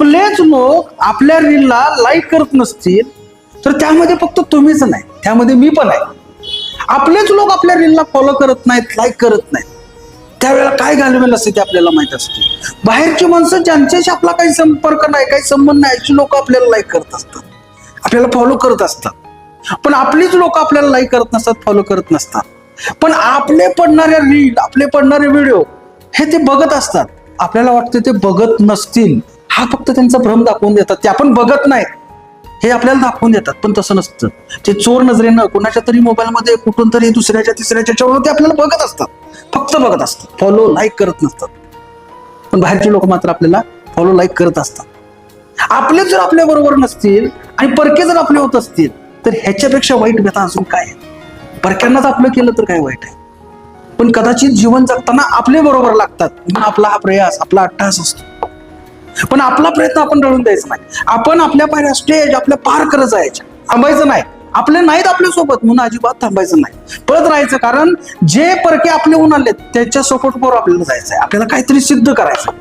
आपलेच लोक आपल्या रीलला लाईक करत नसतील तर त्यामध्ये फक्त तुम्हीच नाही, त्यामध्ये मी पण आहे. आपलेच लोक आपल्या रीलला फॉलो करत नाहीत, लाईक करत नाहीत, त्यावेळेला काय घालवेल असते ते आपल्याला माहित असते. बाहेरची माणसं ज्यांच्याशी आपला काही संपर्क नाही, काही संबंध नाही, अशी लोक आपल्याला लाईक करत असतात, आपल्याला फॉलो करत असतात. पण आपलीच लोक आपल्याला लाईक करत नसतात, फॉलो करत नसतात. पण आपले पडणारे रील, आपले पडणारे व्हिडिओ हे ते बघत असतात. आपल्याला वाटतं ते बघत नसतील, हा फक्त त्यांचा भ्रम दाखवून देतात. ते आपण बघत नाही हे आपल्याला दाखवून देतात, पण तसं नसतं. ते चोर नजरेनं कोणाच्या तरी मोबाईलमध्ये कुठून तरी दुसऱ्याच्या तिसऱ्याच्या चोर ते आपल्याला बघत असतात, फक्त बघत असतात, फॉलो लाईक करत नसतात. पण बाहेरचे लोक मात्र आपल्याला फॉलो लाईक करत असतात. आपले जर आपल्या बरोबर नसतील आणि परके जर आपले होत असतील तर ह्याच्यापेक्षा वाईट व्यथा अजून काय आहे? परक्यांनाच आपलं केलं तर काय वाईट आहे? पण कदाचित जीवन जगताना आपले बरोबर लागतात म्हणून आपला हा प्रयास, आपला अट्टहास असतो. पण आपला प्रयत्न आपण रळून द्यायचा नाही. आपण आपल्या पायऱ्या स्टेज आपल्या पार करत जायच्या, थांबायचं नाही. आपले नाहीत आपल्या सोबत म्हणून अजिबात थांबायचं नाही, पळत राहायचं. कारण जे परके आपले होऊन आले त्याच्या सपोर्टवर आपल्याला जायचंय, आपल्याला काहीतरी सिद्ध करायचं.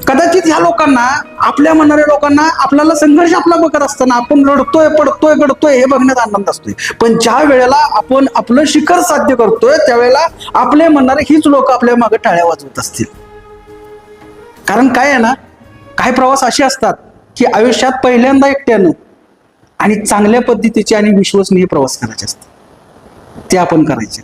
कदाचित ह्या लोकांना, आपल्या म्हणणाऱ्या लोकांना आपल्याला संघर्ष आपला बघत असताना आपण रडतोय, पडतोय, घडतोय हे बघण्यात आनंद असतोय. पण ज्या वेळेला आपण आपलं शिखर साध्य करतोय त्यावेळेला आपले म्हणणारे हीच लोक आपल्या मागे टाळ्या वाजवत असतील. कारण काय आहे ना, काही प्रवास असे असतात की आयुष्यात पहिल्यांदा एकट्यानं आणि चांगल्या पद्धतीचे आणि विश्वसनीय प्रवास करायचे असतात, ते आपण करायचे.